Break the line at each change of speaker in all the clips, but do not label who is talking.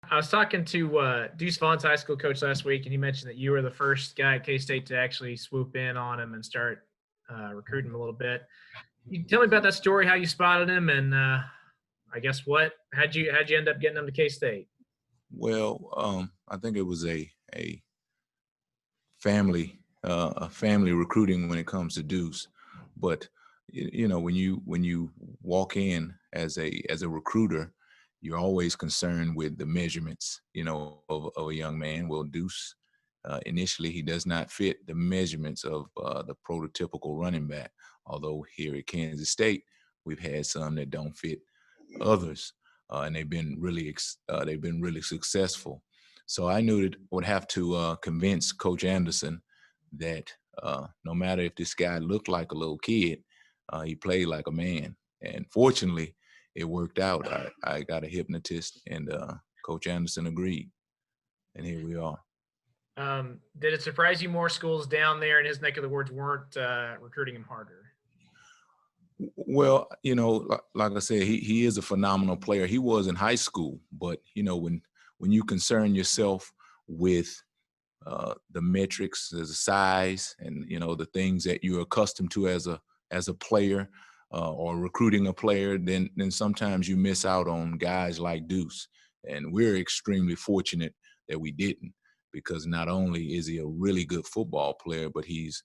I was talking to Deuce Vaughn's high school coach last week, and he mentioned that you were the first guy at K State to actually swoop in on him and start recruiting him a little bit. You tell me about that story, how you spotted him, and I guess what how'd you end up getting him to K State?
Well, I think it was a family recruiting when it comes to Deuce, but when you walk in as a recruiter, you're always concerned with the measurements, of a young man. Well, Deuce, initially he does not fit the measurements of the prototypical running back. Although here at Kansas State, we've had some that don't fit others, and they've been really successful. So I knew that I would have to convince Coach Anderson that no matter if this guy looked like a little kid, he played like a man. And fortunately, it worked out. I got a hypnotist, and Coach Anderson agreed, and here we are.
Did it surprise you more schools down there in his neck of the woods weren't recruiting him harder?
Well, like I said, he is a phenomenal player. He was in high school, but when you concern yourself with the metrics, the size, and the things that you're accustomed to as a player, or recruiting a player, then sometimes you miss out on guys like Deuce. And we're extremely fortunate that we didn't, because not only is he a really good football player, but he's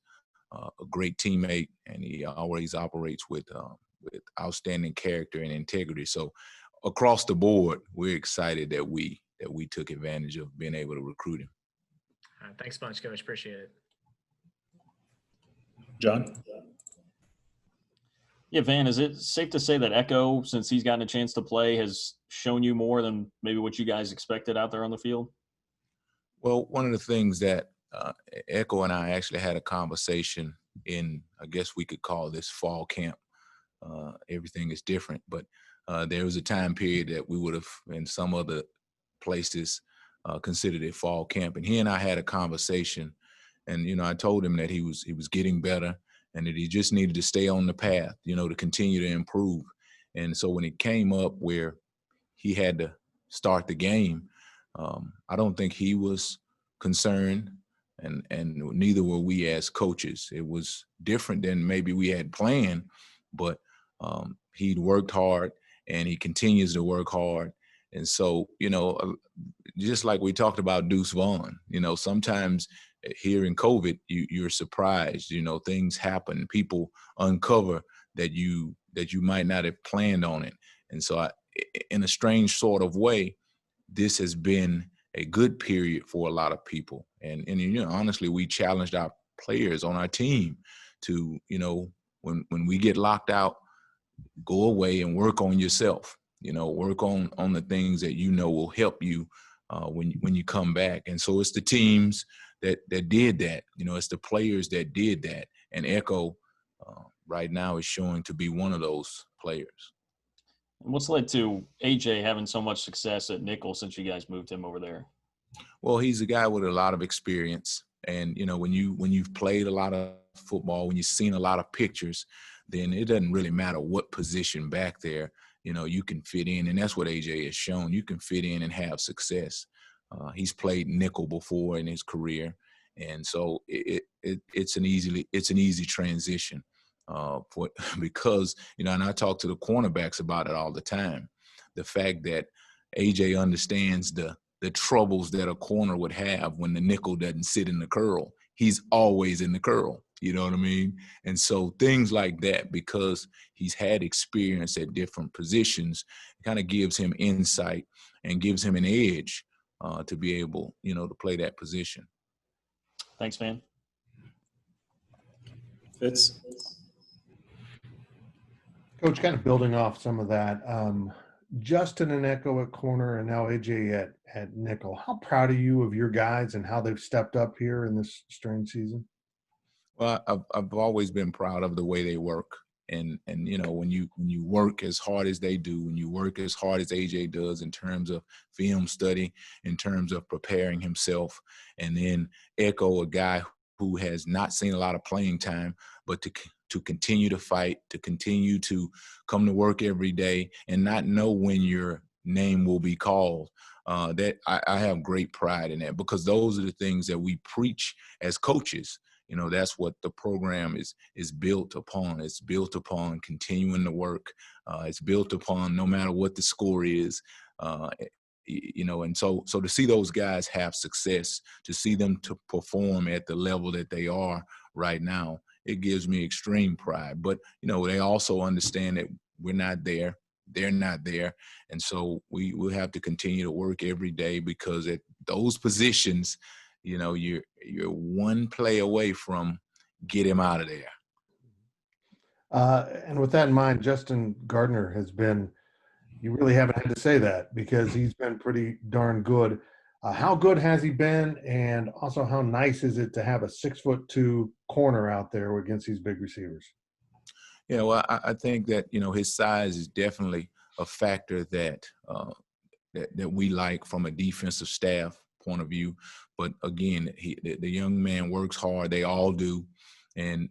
a great teammate, and he always operates with outstanding character and integrity. So across the board, we're excited that we took advantage of being able to recruit him.
Thanks a bunch, Coach. Appreciate it.
John?
Yeah, Van, is it safe to say that Echo, since he's gotten a chance to play, has shown you more than maybe what you guys expected out there on the field?
Well, one of the things that Echo and I actually had a conversation in, I guess we could call this fall camp. Everything is different, but there was a time period that we would have, in some other places, considered it fall camp. And he and I had a conversation, and I told him that he was getting better, and that he just needed to stay on the path, to continue to improve. And so when it came up where he had to start the game, I don't think he was concerned, and neither were we as coaches. It was different than maybe we had planned, but he'd worked hard, and he continues to work hard. And so, just like we talked about Deuce Vaughn, sometimes here in COVID, you're surprised, things happen, people uncover that you might not have planned on it. And so in a strange sort of way, this has been a good period for a lot of people. And honestly, we challenged our players on our team to, when we get locked out, go away and work on yourself, work on the things that will help you when you come back. And so it's the teams that did that, it's the players that did that. And Echo right now is showing to be one of those players.
And what's led to AJ having so much success at nickel since you guys moved him over there?
Well, he's a guy with a lot of experience. And, when you've played a lot of football, when you've seen a lot of pictures, then it doesn't really matter what position back there, you can fit in. And that's what AJ has shown. You can fit in and have success. He's played nickel before in his career. And so it's an easy transition because, and I talk to the cornerbacks about it all the time. The fact that AJ understands the troubles that a corner would have when the nickel doesn't sit in the curl. He's always in the curl. You know what I mean? And so things like that, because he's had experience at different positions, kind of gives him insight and gives him an edge to be able, to play that position.
Thanks, man.
Fitz?
Coach, kind of building off some of that, Justin and Echo at corner and now AJ at nickel. How proud are you of your guys and how they've stepped up here in this strange season?
Well, I've always been proud of the way they work. And when you work as hard as they do, when you work as hard as AJ does in terms of film study, in terms of preparing himself, and then Echo, a guy who has not seen a lot of playing time, but to continue to fight, to continue to come to work every day and not know when you're name will be called. That I have great pride in that, because those are the things that we preach as coaches. You know, that's what the program is built upon. It's built upon continuing to work. It's built upon no matter what the score is. You know, and so to see those guys have success, to see them to perform at the level that they are right now, it gives me extreme pride. But, you know, they also understand that we're not there. They're not there. And so we will have to continue to work every day, because at those positions, you know, you're one play away from get him out of there.
And with that in mind, Justin Gardner has been, you really haven't had to say that, because he's been pretty darn good. How good has he been? And also, how nice is it to have a 6'2" corner out there against these big receivers?
Yeah, well, I think that, you know, his size is definitely a factor that that we like from a defensive staff point of view. But again, the young man works hard. They all do, and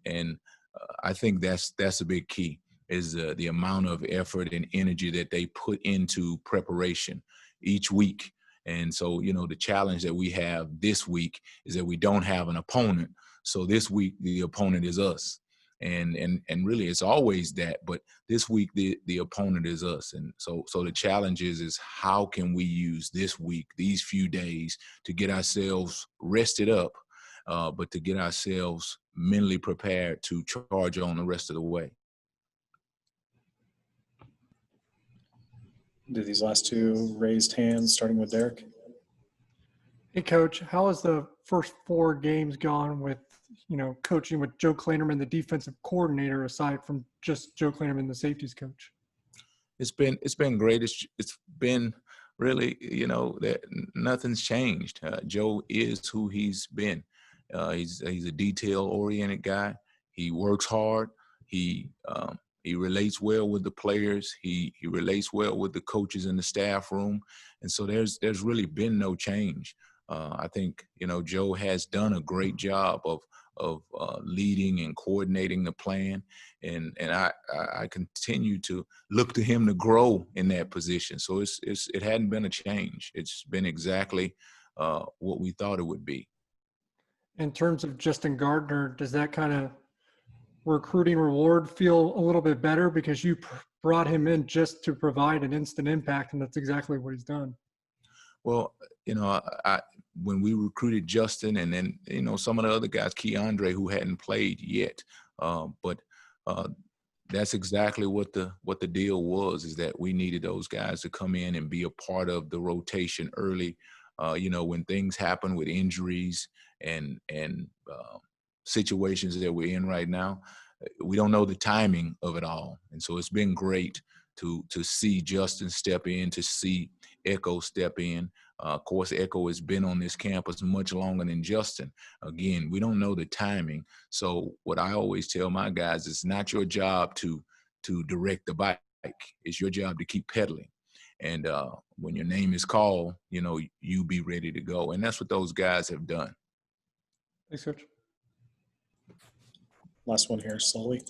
I think that's a big key, is the amount of effort and energy that they put into preparation each week. And so, you know, the challenge that we have this week is that we don't have an opponent. So this week the opponent is us. And really it's always that, but this week the opponent is us. And so the challenge is how can we use this week, these few days, to get ourselves rested up, but to get ourselves mentally prepared to charge on the rest of the way.
Do these last two raised hands, starting with Derek?
Hey, Coach, how has the first 4 games gone with, you know, coaching with Joe Kleinerman, the defensive coordinator, aside from just Joe Kleinerman, the safeties coach?
It's been great. It's been really, you know, that nothing's changed. Joe is who he's been. He's a detail-oriented guy. He works hard. He relates well with the players. He relates well with the coaches in the staff room. And so there's really been no change. I think, you know, Joe has done a great job of leading and coordinating the plan. And I continue to look to him to grow in that position. So it hadn't been a change. It's been exactly what we thought it would be.
In terms of Justin Gardner, does that kind of recruiting reward feel a little bit better, because you brought him in just to provide an instant impact, and that's exactly what he's done?
Well, you know, when we recruited Justin, and then, you know, some of the other guys, Keandre, who hadn't played yet, but that's exactly what the deal was, is that we needed those guys to come in and be a part of the rotation early. You know, when things happen with injuries and situations that we're in right now, we don't know the timing of it all. And so it's been great to see Justin step in, to see Echo step in. Of course, Echo has been on this campus much longer than Justin. Again, we don't know the timing. So what I always tell my guys, it's not your job to direct the bike. It's your job to keep pedaling. And when your name is called, you know, you be ready to go. And that's what those guys have done.
Thanks, Coach.
Last one here, slowly.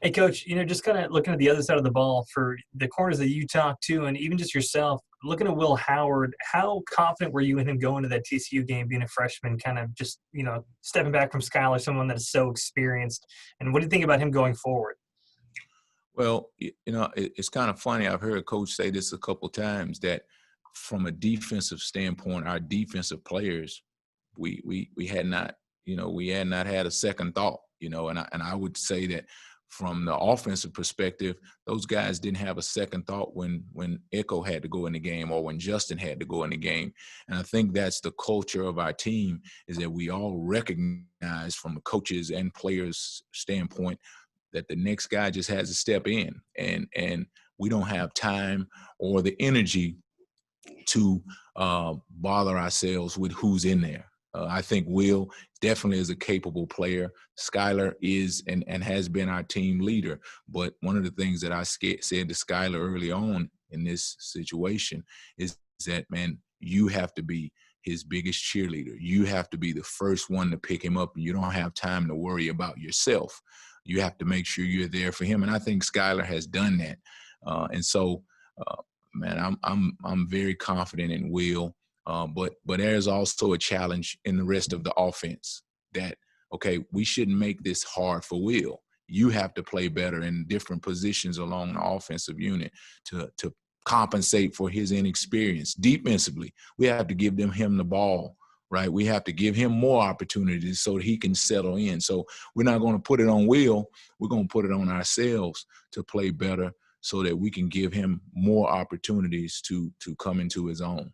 Hey, Coach, you know, just kind of looking at the other side of the ball for the corners that you talked to, and even just yourself, looking at Will Howard, how confident were you in him going to that TCU game, being a freshman, kind of just, you know, stepping back from Skylar, someone that is so experienced? And what do you think about him going forward?
Well, you know, it's kind of funny. I've heard Coach say this a couple times, that from a defensive standpoint, our defensive players, we had not, you know, we had not had a second thought, you know, and I would say that from the offensive perspective, those guys didn't have a second thought when Echo had to go in the game, or when Justin had to go in the game. And I think that's the culture of our team, is that we all recognize from a coaches and players standpoint that the next guy just has to step in, and we don't have time or the energy to bother ourselves with who's in there. I think Will definitely is a capable player. Skylar is and has been our team leader. But one of the things that I said to Skylar early on in this situation is that, man, you have to be his biggest cheerleader. You have to be the first one to pick him up, and you don't have time to worry about yourself. You have to make sure you're there for him. And I think Skylar has done that. And so man, I'm very confident in Will. But there's also a challenge in the rest of the offense that, okay, we shouldn't make this hard for Will. You have to play better in different positions along the offensive unit to compensate for his inexperience. Defensively, we have to give him the ball, right? We have to give him more opportunities so that he can settle in. So we're not going to put it on Will. We're going to put it on ourselves to play better so that we can give him more opportunities to come into his own.